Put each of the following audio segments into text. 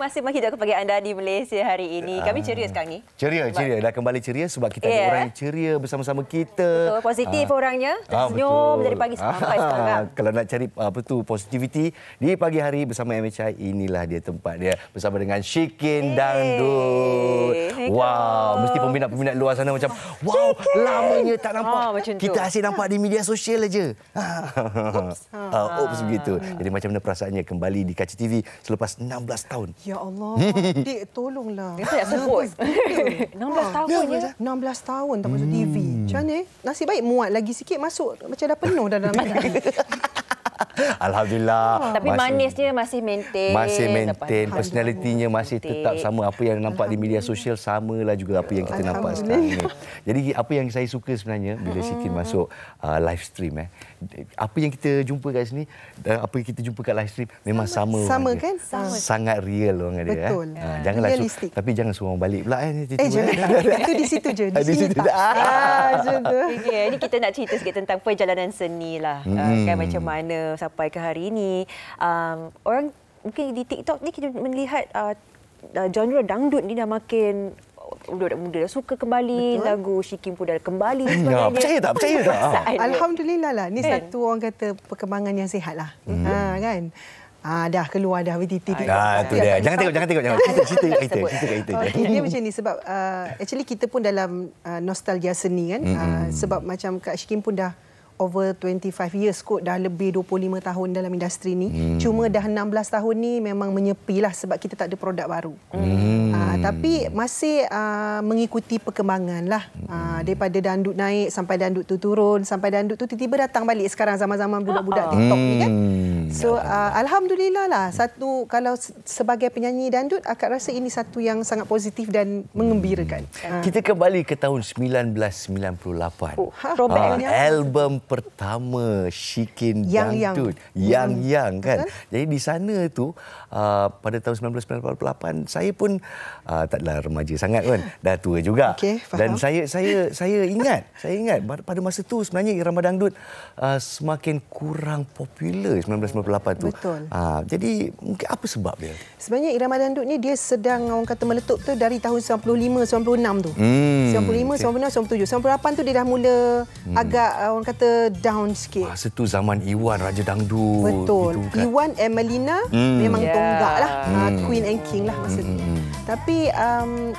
Masih menghidupkan bagi anda di Malaysia hari ini. Kami ceria sekarang ni. Ceria. Dah kembali ceria sebab kita ada orang yang ceria bersama-sama kita. Betul, positif orangnya. Senyum dari pagi sampai sekarang. Kalau nak cari positivity di pagi hari bersama MHI, inilah dia tempat dia. Bersama dengan Shikin Dangdut. Wow, mesti peminat-peminat luar sana macam, wow, lamanya tak nampak. Kita asyik nampak di media sosial aja. Oops begitu. Jadi macam mana perasaannya kembali di Kaca TV selepas 16 tahun? Ya Allah, Dik tolonglah. Saya sebut. 16 tahun ya. 16 tahun tak masuk TV. Macam mana? Nasib baik muat lagi sikit masuk. Macam dah penuh dah dalam TV. Alhamdulillah. Tapi manisnya masih maintain. Masih maintain. Personalitinya masih tetap sama. Apa yang nampak di media sosial samalah juga apa yang kita nampak sekarang ni. Jadi apa yang saya suka sebenarnya bila Shikin masuk live stream, apa yang kita jumpa kat sini dan apa yang kita jumpa kat live stream memang sama. Sama kan? Sama. Sangat real orang dia. Betul. Janganlah tapi jangan suruh orang balik pula jangan. Itu di situ je. Di sini tak. Okay, ini kita nak cerita sikit tentang perjalanan seni lah. Kan macam mana sampai ke hari ini. Orang mungkin di TikTok ni kita melihat genre dangdut ni dah makin budak muda dah suka kembali. Betul. Lagu Shikin pun dah kembali. Percaya tak? Alhamdulillah lah. Ni satu orang kata perkembangan yang sihat lah. Kan? Dah keluar dah VTT. Tu dia. Jangan tengok. Cerita kita. Dia macam ni sebab actually kita pun dalam nostalgia seni kan. Sebab macam Kak Shikin pun dah over 25 years kot, dah lebih 25 tahun dalam industri ni. Cuma dah 16 tahun ni memang menyepi lah sebab kita tak ada produk baru. Tapi masih mengikuti perkembangan lah. Daripada dangdut naik sampai dangdut tu turun, sampai dangdut tu tiba-tiba datang balik sekarang zaman-zaman budak-budak TikTok ni kan. So Alhamdulillah lah. Satu, kalau sebagai penyanyi dangdut, akak rasa ini satu yang sangat positif dan mengembirakan. Kita kembali ke tahun 1998. Album pertama Shikin Dangdut, Yang kan. Jadi di sana tu pada tahun 1998 saya pun taklah remaja sangat kan, dah tua juga. Dan saya ingat pada masa tu sebenarnya irama dangdut semakin kurang popular 1998 tu. Betul. Jadi mungkin apa sebab dia? Sebenarnya irama dangdut ni dia sedang orang kata meletup tu dari tahun 95 96 tu. 95 96 97 98 tu dia dah mula agak orang kata down sikit. Masa tu zaman Iwan Raja Dangdut. Betul. Gitu, kan? Iwan and Melina memang tonggak lah. Queen and King lah masa tu. Tapi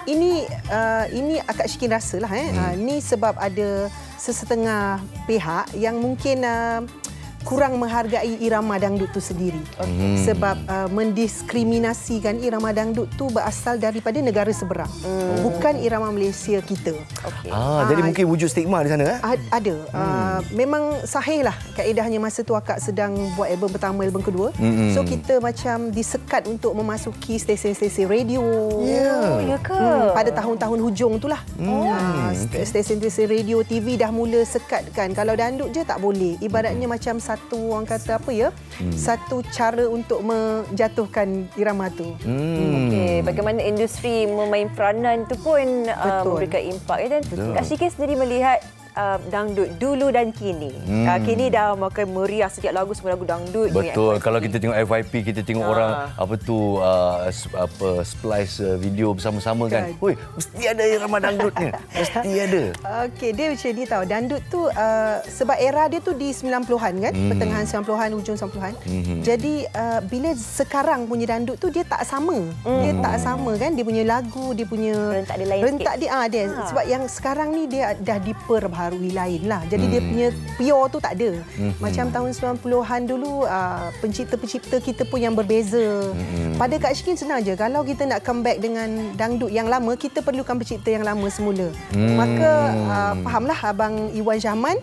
ini akak Shikin rasa lah. Ni sebab ada sesetengah pihak yang mungkin kurang menghargai irama dangdut tu sendiri. Sebab mendiskriminasikan irama dangdut tu berasal daripada negara seberang. Bukan irama Malaysia kita. Jadi mungkin wujud stigma di sana. Ada. Memang sahih lah kaedahnya masa tu akak sedang buat album pertama, album kedua. So kita macam disekat untuk memasuki stesen-stesen radio. Ya ke? Pada tahun-tahun hujung tu lah. Stesen-stesen radio, TV dah mula sekat kan. Kalau dangdut je tak boleh. Ibaratnya macam satu orang kata apa ya, satu cara untuk menjatuhkan irama tu. Okey, bagaimana industri memain peranan tu pun memberikan impak dan Kak Shikin sendiri melihat dangdut dulu dan kini. Kini dah makin meriah setiap lagu, semua lagu dangdut. Betul. Kalau kita tengok FYP, kita tengok orang splice video bersama-sama kan. Oi, mesti ada irama dangdutnya. Mesti ada. Okey, dia macam ni tahu. Dangdut tu sebab era dia tu di 90-an kan, pertengahan 90-an, hujung 90-an. Jadi bila sekarang punya dangdut tu dia tak sama. Dia tak sama kan, dia punya lagu, dia punya rentak dia sebab yang sekarang ni dia dah diperbaharui lain lah. Jadi dia punya pure tu tak ada. Macam tahun 90-an dulu pencipta-pencipta kita pun yang berbeza. Pada Kak Shikin senang je. Kalau kita nak comeback dengan dangdut yang lama, kita perlukan pencipta yang lama semula. Maka fahamlah Abang Iwan Syahman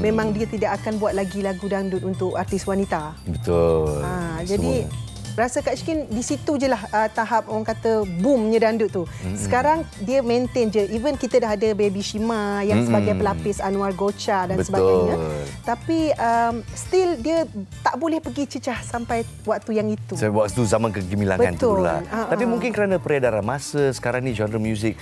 memang dia tidak akan buat lagi lagu dangdut untuk artis wanita. Betul. Jadi rasa Kak Shikin di situ je lah tahap orang kata boomnya dangdut tu. Sekarang dia maintain je. Even kita dah ada Baby Shima yang sebagai pelapis Anwar Gocha dan sebagainya. Tapi still dia tak boleh pergi cecah sampai waktu yang itu. Waktu tu zaman kegemilangan tu lah. Tapi mungkin kerana peredaran masa sekarang ni genre muzik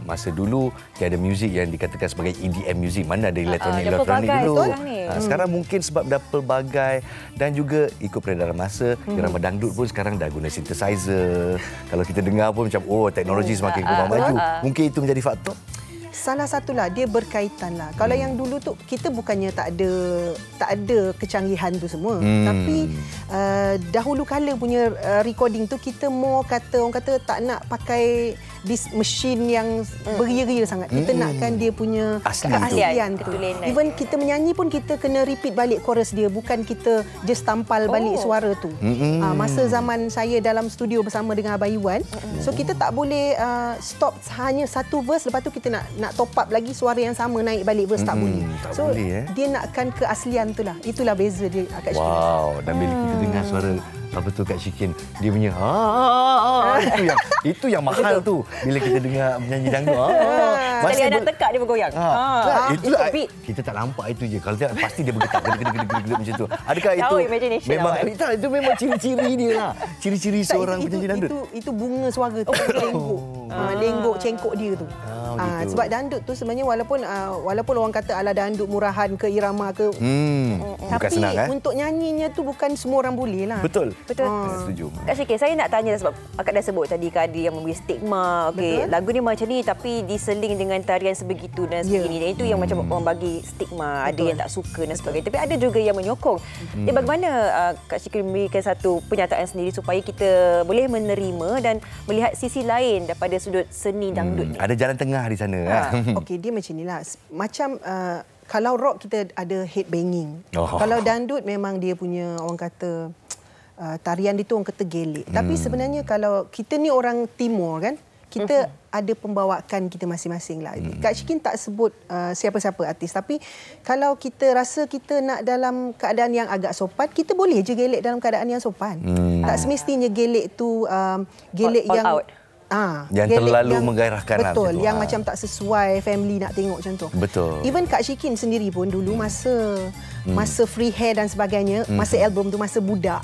masa dulu tiada muzik yang dikatakan sebagai EDM muzik. Mana ada elektronik dulu. Sekarang mungkin sebab dah pelbagai dan juga ikut peredaran masa irama dangdut dangdut pun sekarang dah guna synthesizer. Kalau kita dengar pun macam teknologi semakin kembang maju. Mungkin itu menjadi faktor. Salah satulah dia berkaitan lah. Kalau yang dulu tu kita bukannya tak ada kecanggihan tu semua, tapi dahulu kala punya recording tu kita more orang kata tak nak pakai this machine yang beria-ria sangat. Kita nakkan dia punya keaslian tu. Even kita menyanyi pun kita kena repeat balik chorus dia, bukan kita just tampal balik suara tu. Masa zaman saya dalam studio bersama dengan Abang Iwan, so kita tak boleh stop hanya satu verse, lepas tu kita nak top up lagi suara yang sama naik balik verse, tak boleh. So dia nakkan keaslian tu lah. Itulah beza dia Kak Syikin. Wow, dan bila kita dengar suara apa tu Kak Syikin, dia punya itu yang mahal tu bila kita dengar menyanyi dangdut. Sekali nak tekak dia bergoyang. Itulah kita tak nampak itu je. Kalau tidak pasti dia bergetar gedeg macam tu. Adakah itu memang itu memang ciri-ciri dia lah. Ciri-ciri seorang penyanyi dangdut. Itu bunga suara tu, lenggok cengkok dia tu. Sebab dangdut tu sebenarnya walaupun orang kata ala dangdut murahan ke irama ke, tapi senang, untuk nyanyinya tu bukan semua orang boleh lah. Betul. Setuju. Kak Syikin, saya nak tanya sebab Akak dah sebut tadi ada yang memberi stigma. Okey, lagu ni macam ni tapi diseling dengan tarian sebegitu dan sebagainya. Dan itu yang macam orang bagi stigma, ada yang tak suka dan sebagainya. Tapi ada juga yang menyokong. Bagaimana Kak Syikin memberikan satu pernyataan sendiri supaya kita boleh menerima dan melihat sisi lain daripada sudut seni dangdut ni? Ada jalan tengah di sana. Okey, dia macam inilah. Macam kalau rock kita ada headbanging. Kalau dangdut memang dia punya orang kata tarian dia tu orang kata gelek. Tapi sebenarnya kalau kita ni orang timur kan, kita ada pembawaan kita masing-masing lah. Kak Syikin tak sebut siapa-siapa artis, tapi kalau kita rasa kita nak dalam keadaan yang agak sopan, kita boleh je gelek dalam keadaan yang sopan. Tak semestinya gelek tu gelek all yang out. Yang terlalu menggairahkan. Betul, yang macam tak sesuai family nak tengok macam tu. Betul. Even Kak Syikin sendiri pun dulu masa free hair dan sebagainya, masa album tu, masa budak,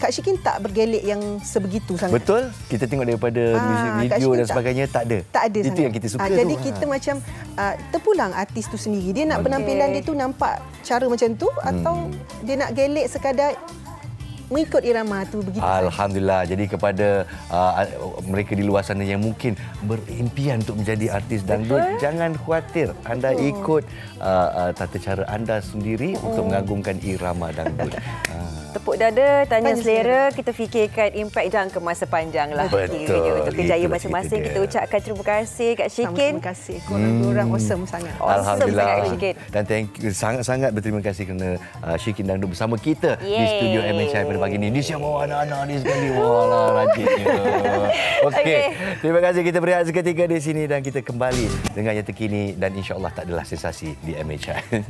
Kak Syikin tak bergelek yang sebegitu sangat. Betul. Kita tengok daripada music video dan sebagainya tak ada. Itu sangat. Yang kita suka tu. Jadi kita macam terpulang artis tu sendiri. Dia nak penampilan dia tu nampak cara macam tu, atau dia nak gelek sekadar mengikut irama tu begitu. Alhamdulillah. Jadi kepada mereka di luar sana yang mungkin berimpian untuk menjadi artis dangdut, jangan khawatir. Anda ikut tata cara anda sendiri untuk mengagungkan irama dangdut. Tepuk dada, tanya selera, kita fikirkan impak jangka masa panjang lah. Betul. Untuk kejayaan masing-masing, kita ucapkan terima kasih Kak Syikin. Terima kasih. Korang awesome sangat. Alhamdulillah. Kak Syikin. Dan sangat-sangat berterima kasih kerana Syikin Dangdut bersama kita di studio MHI pada pagi ini. Dia siap bawa anak-anak ni sekali. Walah, rajinnya. Okey. Terima kasih, kita berehat seketika di sini dan kita kembali dengan yang terkini dan insya-Allah tak adalah sensasi di MHI.